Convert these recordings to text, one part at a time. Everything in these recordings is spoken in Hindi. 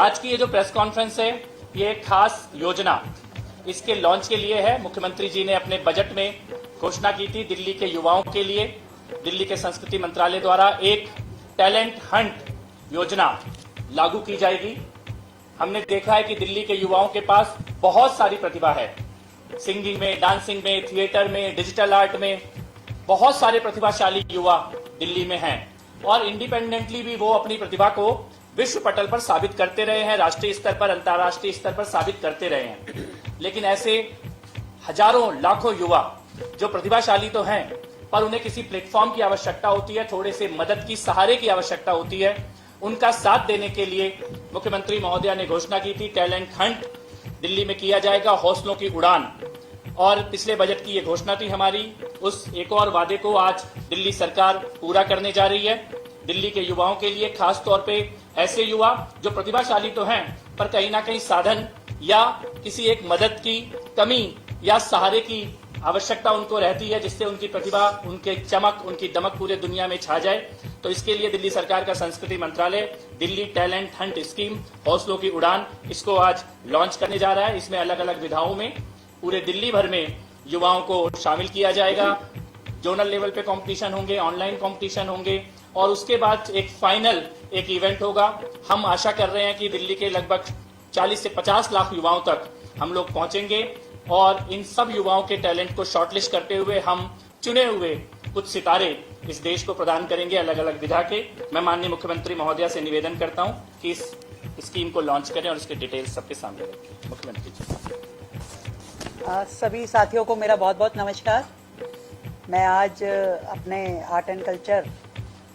आज की ये जो प्रेस कॉन्फ्रेंस है, ये एक खास योजना इसके लॉन्च के लिए है। मुख्यमंत्री जी ने अपने बजट में घोषणा की थी, दिल्ली के युवाओं के लिए दिल्ली के संस्कृति मंत्रालय द्वारा एक टैलेंट हंट योजना लागू की जाएगी। हमने देखा है कि दिल्ली के युवाओं के पास बहुत सारी प्रतिभा है, सिंगिंग में, डांसिंग में, थिएटर में, डिजिटल आर्ट में बहुत सारे प्रतिभाशाली युवा दिल्ली में हैं और इंडिपेंडेंटली भी वो अपनी प्रतिभा को विश्व पटल पर साबित करते रहे हैं, राष्ट्रीय स्तर पर, अंतर्राष्ट्रीय स्तर पर साबित करते रहे हैं। लेकिन ऐसे हजारों लाखों युवा जो प्रतिभाशाली तो हैं, पर उन्हें किसी प्लेटफॉर्म की आवश्यकता होती है, थोड़े से मदद की, सहारे की आवश्यकता होती है। उनका साथ देने के लिए मुख्यमंत्री महोदया ने घोषणा की थी, टैलेंट हंट दिल्ली में किया जाएगा, हौसलों की उड़ान। और पिछले बजट की ये घोषणा थी हमारी, उस एक और वादे को आज दिल्ली सरकार पूरा करने जा रही है। दिल्ली के युवाओं के लिए, खास तौर पे ऐसे युवा जो प्रतिभाशाली तो हैं, पर कहीं ना कहीं साधन या किसी एक मदद की कमी या सहारे की आवश्यकता उनको रहती है, जिससे उनकी प्रतिभा, उनके चमक, उनकी दमक पूरे दुनिया में छा जाए। तो इसके लिए दिल्ली सरकार का संस्कृति मंत्रालय दिल्ली टैलेंट हंट स्कीम, हौसलों की उड़ान, इसको आज लॉन्च करने जा रहा है। इसमें अलग अलग विधाओं में पूरे दिल्ली भर में युवाओं को शामिल किया जाएगा। जोनल लेवल पे कंपटीशन होंगे, ऑनलाइन कंपटीशन होंगे और उसके बाद एक फाइनल एक इवेंट होगा। हम आशा कर रहे हैं कि दिल्ली के लगभग 40 से 50 लाख युवाओं तक हम लोग पहुंचेंगे और इन सब युवाओं के टैलेंट को शॉर्टलिस्ट करते हुए हम चुने हुए कुछ सितारे इस देश को प्रदान करेंगे अलग अलग विधा के। मैं माननीय मुख्यमंत्री महोदया से निवेदन करता हूं कि इस स्कीम को लॉन्च करें और इसके डिटेल्स सबके सामने रखें। मुख्यमंत्री जी। सभी साथियों को मेरा बहुत बहुत नमस्कार। मैं आज अपने आर्ट एंड कल्चर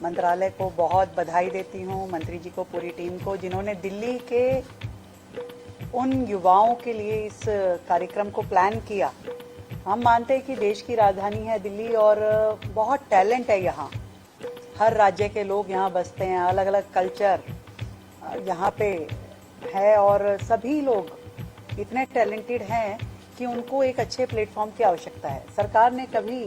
मंत्रालय को बहुत बधाई देती हूं, मंत्री जी को, पूरी टीम को, जिन्होंने दिल्ली के उन युवाओं के लिए इस कार्यक्रम को प्लान किया। हम मानते हैं कि देश की राजधानी है दिल्ली और बहुत टैलेंट है यहाँ। हर राज्य के लोग यहाँ बसते हैं, अलग अलग कल्चर यहाँ पे है और सभी लोग इतने टैलेंटेड हैं कि उनको एक अच्छे प्लेटफॉर्म की आवश्यकता है। सरकार ने कभी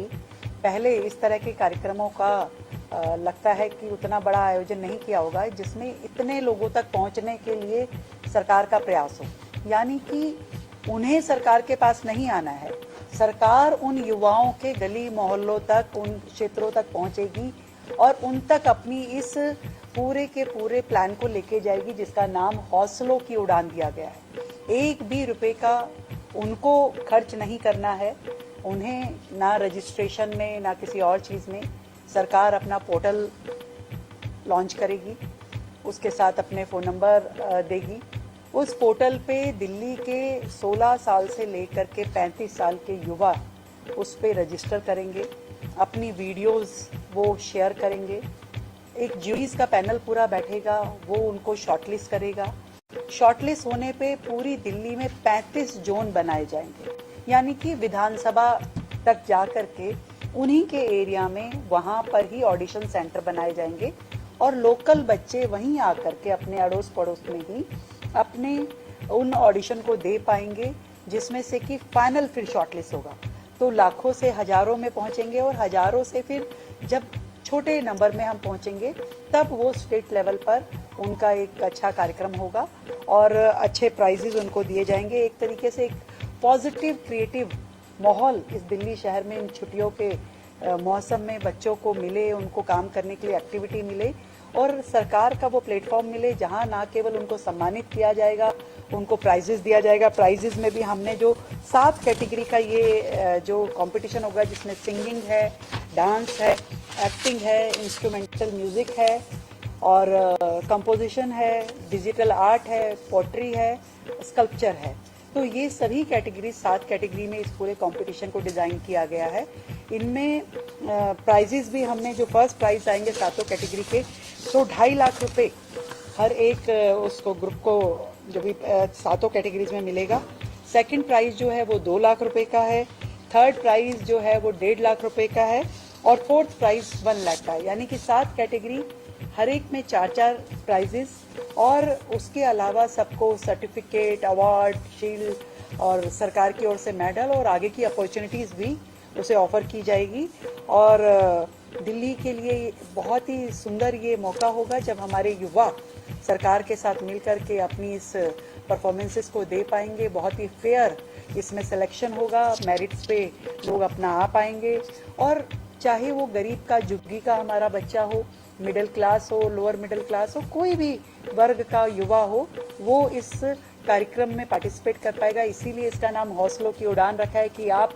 पहले इस तरह के कार्यक्रमों का लगता है कि उतना बड़ा आयोजन नहीं किया होगा जिसमें इतने लोगों तक पहुंचने के लिए सरकार का प्रयास हो। यानी कि उन्हें सरकार के पास नहीं आना है, सरकार उन युवाओं के गली मोहल्लों तक, उन क्षेत्रों तक पहुंचेगी और उन तक अपनी इस पूरे के पूरे प्लान को लेके जाएगी, जिसका नाम हौसलों की उड़ान दिया गया है। एक भी रुपए का उनको खर्च नहीं करना है, उन्हें ना रजिस्ट्रेशन में ना किसी और चीज़ में। सरकार अपना पोर्टल लॉन्च करेगी, उसके साथ अपने फ़ोन नंबर देगी। उस पोर्टल पे दिल्ली के 16 साल से लेकर के 35 साल के युवा उस पे रजिस्टर करेंगे, अपनी वीडियोस वो शेयर करेंगे। एक ज्यूरीज का पैनल पूरा बैठेगा, वो उनको शॉर्टलिस्ट करेगा। शॉर्टलिस्ट होने पे पूरी दिल्ली में 35 जोन बनाए जाएंगे, यानी कि विधानसभा तक जा करके उन्हीं के एरिया में वहां पर ही ऑडिशन सेंटर बनाए जाएंगे और लोकल बच्चे वहीं आकर के अपने अड़ोस पड़ोस में ही अपने उन ऑडिशन को दे पाएंगे, जिसमें से कि फाइनल फिर शॉर्टलिस्ट होगा। तो लाखों से हजारों में पहुंचेंगे और हजारों से फिर जब छोटे नंबर में हम पहुंचेंगे तब वो स्टेट लेवल पर उनका एक अच्छा कार्यक्रम होगा और अच्छे प्राइजेस उनको दिए जाएंगे। एक तरीके से एक पॉजिटिव क्रिएटिव माहौल इस दिल्ली शहर में इन छुट्टियों के मौसम में बच्चों को मिले, उनको काम करने के लिए एक्टिविटी मिले और सरकार का वो प्लेटफॉर्म मिले जहां ना केवल उनको सम्मानित किया जाएगा, उनको प्राइजेस दिया जाएगा। प्राइजेस में भी हमने जो 7 कैटेगरी का ये जो कंपटीशन होगा, जिसमें सिंगिंग है, डांस है, एक्टिंग है, इंस्ट्रूमेंटल म्यूजिक है और कंपोजिशन है, डिजिटल आर्ट है, पोट्री है, स्कल्पचर है। तो ये सभी कैटेगरी 7 कैटेगरी में इस पूरे कंपटीशन को डिज़ाइन किया गया है। इनमें प्राइजेस भी हमने जो फर्स्ट प्राइज आएंगे 7 कैटेगरी के, तो 2.5 लाख रुपए हर एक उसको ग्रुप को जो भी 7 कैटेगरीज में मिलेगा। सेकंड प्राइज जो है वो 2 लाख रुपए का है, थर्ड प्राइज जो है वो 1.5 लाख रुपए का है और फोर्थ प्राइज 1 लाख का है। यानी कि 7 कैटेगरी, हर एक में 4-4 प्राइजेस और उसके अलावा सबको सर्टिफिकेट, अवार्ड, शील्ड और सरकार की ओर से मेडल और आगे की अपॉर्चुनिटीज़ भी उसे ऑफर की जाएगी। और दिल्ली के लिए बहुत ही सुंदर ये मौका होगा जब हमारे युवा सरकार के साथ मिलकर के अपनी इस परफॉर्मेंसेस को दे पाएंगे। बहुत ही फेयर इसमें सिलेक्शन होगा, मेरिट्स पे लोग अपना आ पाएंगे और चाहे वो गरीब का झुग्गी का हमारा बच्चा हो, मिडिल क्लास हो, लोअर मिडिल क्लास हो, कोई भी वर्ग का युवा हो, वो इस कार्यक्रम में पार्टिसिपेट कर पाएगा। इसीलिए इसका नाम हौसलों की उड़ान रखा है कि आप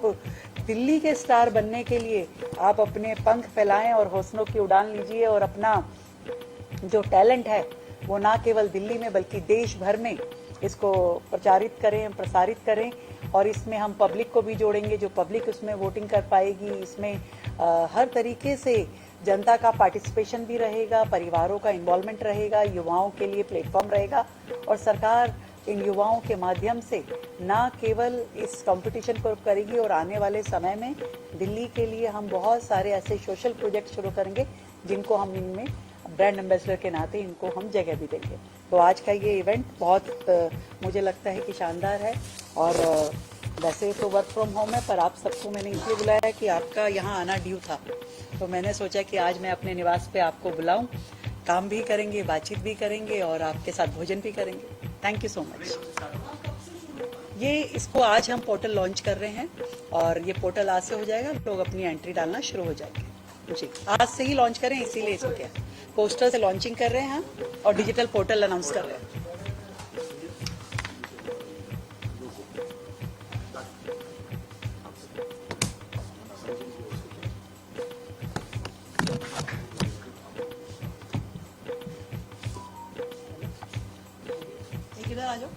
दिल्ली के स्टार बनने के लिए आप अपने पंख फैलाएं और हौसलों की उड़ान लीजिए और अपना जो टैलेंट है वो ना केवल दिल्ली में बल्कि देश भर में इसको प्रचारित करें, प्रसारित करें। और इसमें हम पब्लिक को भी जोड़ेंगे, जो पब्लिक उसमें वोटिंग कर पाएगी। इसमें हर तरीके से जनता का पार्टिसिपेशन भी रहेगा, परिवारों का इन्वॉल्वमेंट रहेगा, युवाओं के लिए प्लेटफॉर्म रहेगा और सरकार इन युवाओं के माध्यम से ना केवल इस कंपटीशन को करेगी और आने वाले समय में दिल्ली के लिए हम बहुत सारे ऐसे सोशल प्रोजेक्ट शुरू करेंगे जिनको हम इनमें ब्रांड एम्बेसडर के नाते इनको हम जगह भी देंगे। तो आज का ये इवेंट बहुत मुझे लगता है कि शानदार है और वैसे तो वर्क फ्रॉम होम है, पर आप सबको मैंने इसलिए बुलाया कि आपका यहाँ आना ड्यू था, तो मैंने सोचा कि आज मैं अपने निवास पे आपको बुलाऊं, काम भी करेंगे, बातचीत भी करेंगे और आपके साथ भोजन भी करेंगे। Thank you so much. ये इसको आज हम पोर्टल लॉन्च कर रहे हैं और ये पोर्टल आज से हो जाएगा, लोग अपनी एंट्री डालना शुरू हो जाएंगे। जी, आज से ही लॉन्च करें, इसीलिए इसको क्या पोस्टर से लॉन्चिंग कर रहे हैं हम और डिजिटल पोर्टल अनाउंस कर रहे हैं। इधर आ जाओ।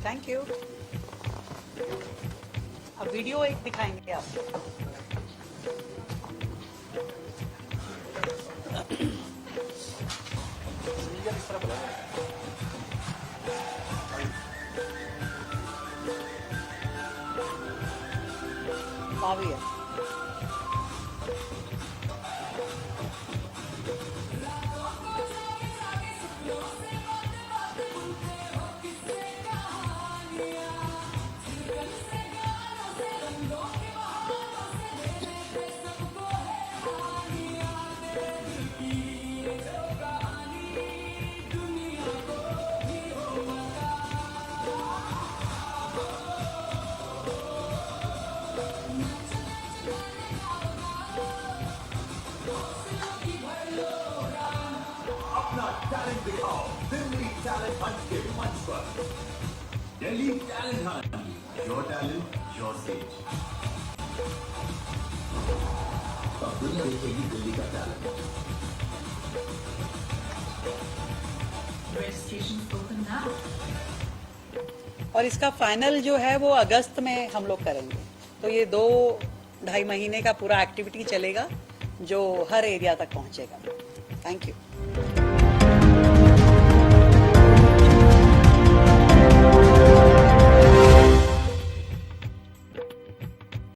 Thank you. अब वीडियो एक दिखाएंगे आपको। भी है। टैलेंट दिखाओ, दिल्ली टैलेंट हंट के मंच पर। Delhi talent Hunt, your talent your stage. अब दुनिया देखेगी दिल्ली का टैलेंट। Registrations open now. और इसका फाइनल जो है वो अगस्त में हम लोग करेंगे, तो ये 2-2.5 महीने का पूरा एक्टिविटी चलेगा जो हर एरिया तक पहुंचेगा। Thank you.